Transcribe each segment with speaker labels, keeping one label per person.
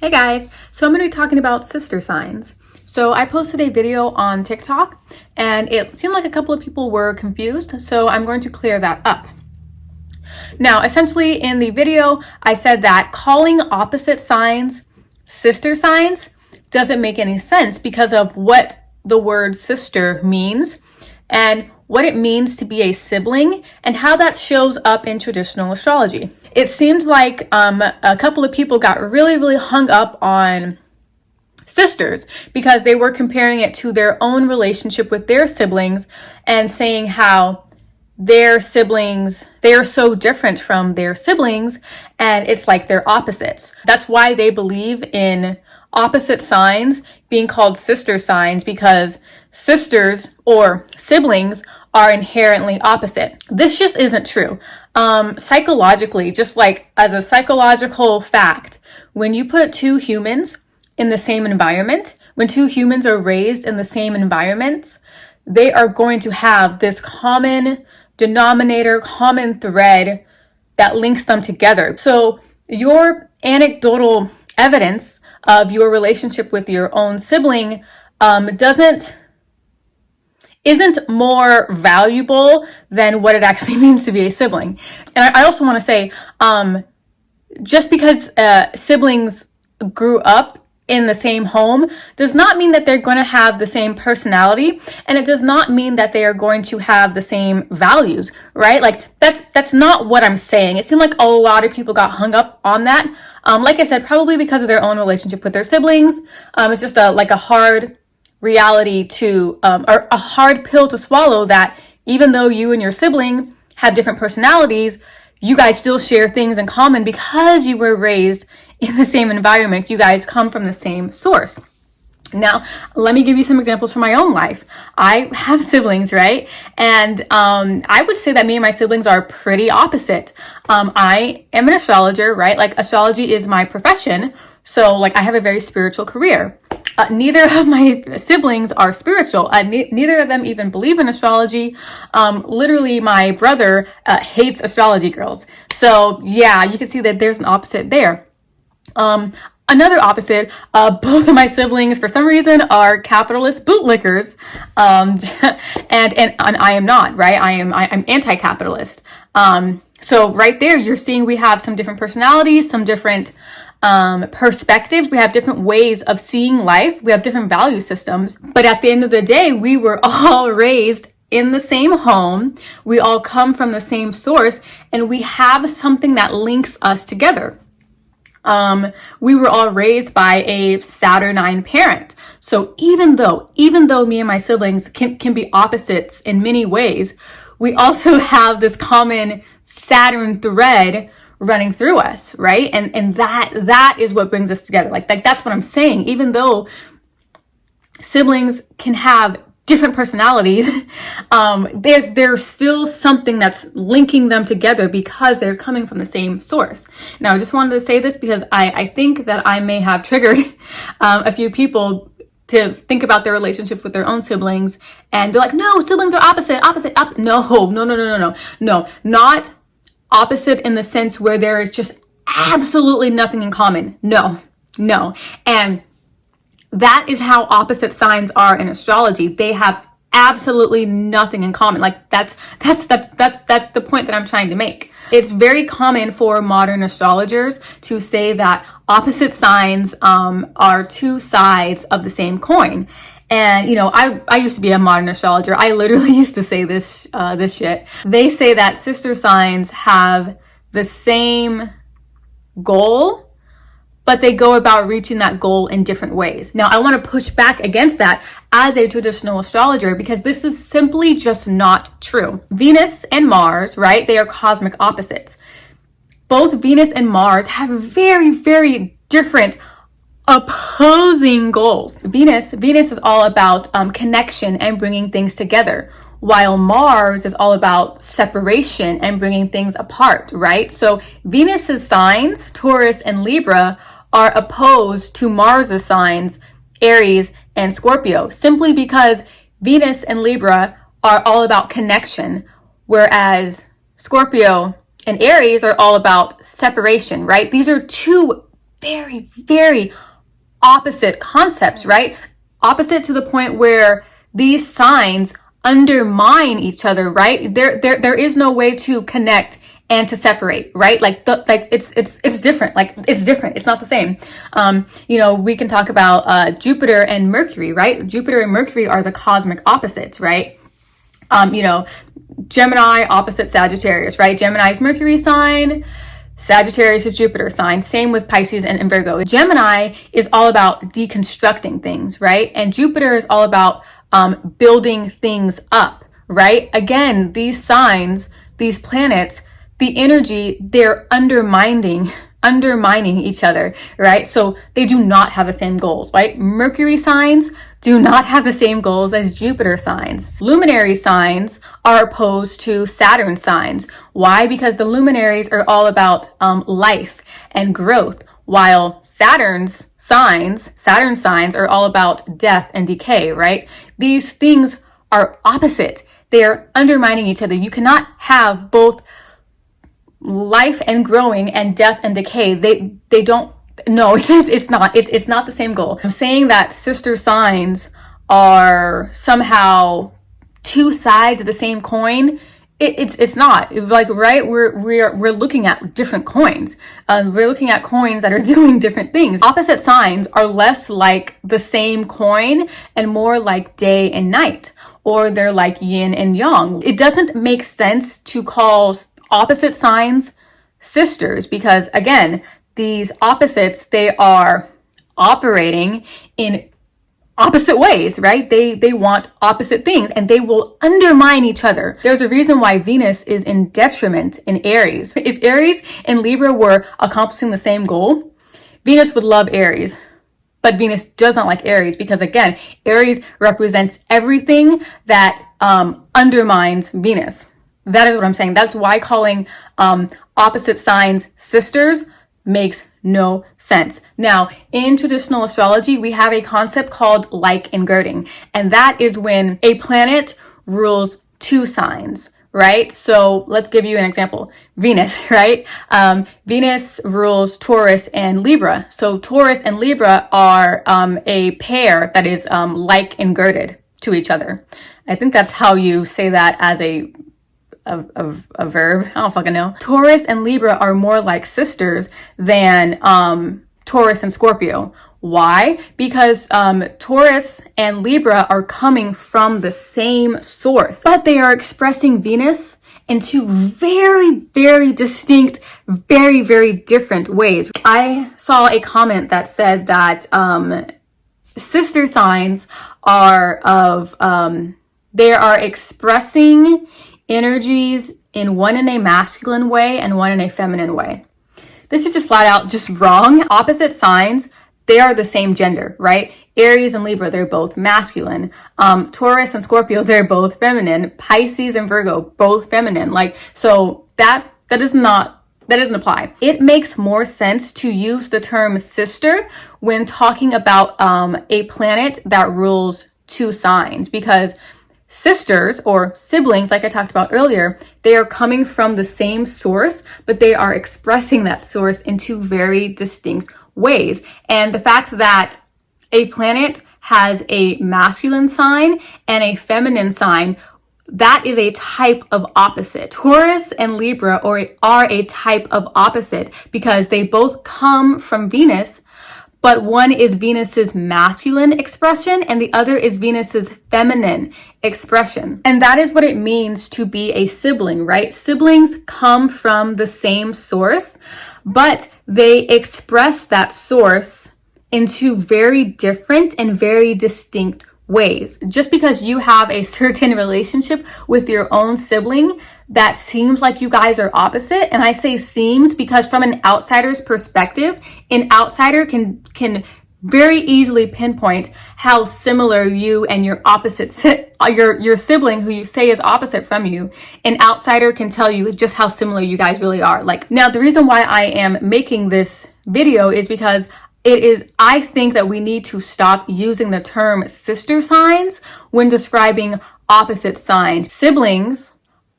Speaker 1: Hey guys, so I'm going to be talking about sister signs. So I posted a video on TikTok and it seemed like a couple of people were confused, so I'm going to clear that up. Now, essentially in the video, I said that calling opposite signs sister signs doesn't make any sense because of what the word sister means and what it means to be a sibling and how that shows up in traditional astrology. It seemed like a couple of people got really hung up on sisters because they were comparing it to their own relationship with their siblings and saying how their siblings, they are so different from their siblings and it's like they're opposites. That's why they believe in opposite signs being called sister signs, because sisters or siblings are inherently opposite. This just isn't true. Psychologically, just like as a psychological fact, when you put two humans in the same environment, when two humans are raised in the same environments, they are going to have this common denominator, common thread that links them together. So your anecdotal evidence of your relationship with your own sibling isn't more valuable than what it actually means to be a sibling. And I also want to say, just because siblings grew up in the same home does not mean that they're going to have the same personality, and it does not mean that they are going to have the same values, right? Like that's not what I'm saying. It seemed like a lot of people got hung up on that. Like I said, probably because of their own relationship with their siblings. It's just a hard reality to, or a hard pill to swallow, that even though you and your sibling have different personalities, you guys still share things in common because you were raised in the same environment. You guys come from the same source. Now, let me give you some examples from my own life. I have siblings, right? And I would say that me and my siblings are pretty opposite. I am an astrologer, right? Like, astrology is my profession. So like, I have a very spiritual career. Neither of my siblings are spiritual. Neither of them even believe in astrology. Literally, my brother hates astrology girls. So yeah, you can see that there's an opposite there. Another opposite, both of my siblings, for some reason, are capitalist bootlickers. And I am not, right? I'm anti-capitalist. So right there, you're seeing we have some different personalities, some different perspectives. We have different ways of seeing life. We have different value systems. But at the end of the day, we were all raised in the same home. We all come from the same source, and we have something that links us together. We were all raised by a Saturnine parent. So even though me and my siblings can be opposites in many ways, we also have this common Saturn thread running through us, right? And that is what brings us together. Like that's what I'm saying. Even though siblings can have different personalities, there's still something that's linking them together because they're coming from the same source. Now, I just wanted to say this because I think that I may have triggered a few people to think about their relationship with their own siblings, and they're like, no, siblings are opposite. No, not opposite in the sense where there is just absolutely nothing in common. No. And that is how opposite signs are in astrology. They have absolutely nothing in common. Like that's the point that I'm trying to make. It's very common for modern astrologers to say that opposite signs are two sides of the same coin. And, you know, I used to be a modern astrologer. I literally used to say this shit. They say that sister signs have the same goal, but they go about reaching that goal in different ways. Now, I want to push back against that as a traditional astrologer, because this is simply just not true. Venus and Mars, right? They are cosmic opposites. Both Venus and Mars have very different opposing goals. Venus is all about connection and bringing things together, while Mars is all about separation and bringing things apart, right? So Venus's signs, Taurus and Libra, are opposed to Mars's signs, Aries and Scorpio, simply because Venus and Libra are all about connection, whereas Scorpio and Aries are all about separation, right? These are two very, very opposite concepts, right? Opposite to the point where these signs undermine each other, right? There is no way to connect and to separate, right? It's different. Like it's different. It's not the same. We can talk about Jupiter and Mercury, right? Jupiter and Mercury are the cosmic opposites, right? Gemini opposite Sagittarius, right? Gemini is Mercury sign, Sagittarius is Jupiter sign. Same with Pisces and Virgo. Gemini is all about deconstructing things, right? And Jupiter is all about building things up, right? Again, these signs, these planets, the energy, they're undermining each other, right? So they do not have the same goals, right? Mercury signs do not have the same goals as Jupiter signs. Luminary signs are opposed to Saturn signs. Why? Because the luminaries are all about life and growth, while Saturn signs are all about death and decay, right? These things are opposite. They are undermining each other. You cannot have both life and growing and death and decay. They don't, no, it's not the same goal. I'm saying that sister signs are somehow two sides of the same coin. It's not, like, right? We're looking at different coins. We're looking at coins that are doing different things. Opposite signs are less like the same coin and more like day and night, or they're like yin and yang. It doesn't make sense to call opposite signs sisters, because again, these opposites, they are operating in opposite ways, right? They want opposite things and they will undermine each other. There's a reason why Venus is in detriment in Aries. If Aries and Libra were accomplishing the same goal, Venus would love Aries. But Venus does not like Aries because, again, Aries represents everything that undermines Venus. That is what I'm saying. That's why calling opposite signs sisters makes no sense. Now, in traditional astrology, we have a concept called like and girding, and that is when a planet rules two signs, right? So let's give you an example. Venus, right? Venus rules Taurus and Libra. So Taurus and Libra are a pair that is like and girded to each other. I think that's how you say that as a verb. I don't fucking know. Taurus and Libra are more like sisters than Taurus and Scorpio. Why? Because Taurus and Libra are coming from the same source, but they are expressing Venus in two very, very distinct, very, very different ways. I saw a comment that said that sister signs are they are expressing energies in one in a masculine way and one in a feminine way. This is just flat out just wrong. Opposite signs, they are the same gender, right? Aries and Libra, they're both masculine. Taurus and Scorpio, they're both feminine. Pisces and Virgo, both feminine. Like, so that doesn't apply. It makes more sense to use the term sister when talking about a planet that rules two signs, because sisters or siblings, like I talked about earlier, they are coming from the same source, but they are expressing that source in two very distinct ways. And the fact that a planet has a masculine sign and a feminine sign, that is a type of opposite. Taurus and Libra are a type of opposite because they both come from Venus, but one is Venus's masculine expression and the other is Venus's feminine expression. And that is what it means to be a sibling, right? Siblings come from the same source, but they express that source in two very different and very distinct ways. Just because you have a certain relationship with your own sibling that seems like you guys are opposite, and I say seems because from an outsider's perspective, an outsider can very easily pinpoint how similar you and your your sibling who you say is opposite from you, an outsider can tell you just how similar you guys really are. Like, now the reason why I am making this video is because I think that we need to stop using the term sister signs when describing opposite signs. Siblings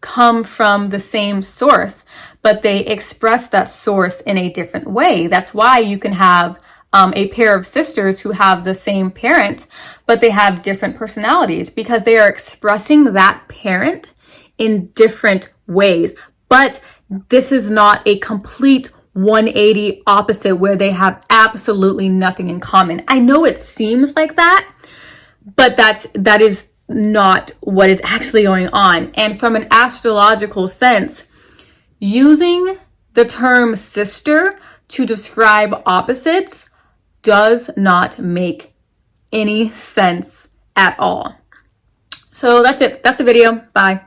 Speaker 1: come from the same source, but they express that source in a different way. That's why you can have a pair of sisters who have the same parent, but they have different personalities because they are expressing that parent in different ways. But this is not a complete 180 opposite where they have absolutely nothing in common. I know it seems like that, but that is not what is actually going on. And from an astrological sense, using the term sister to describe opposites does not make any sense at all. So that's it. That's the video. Bye.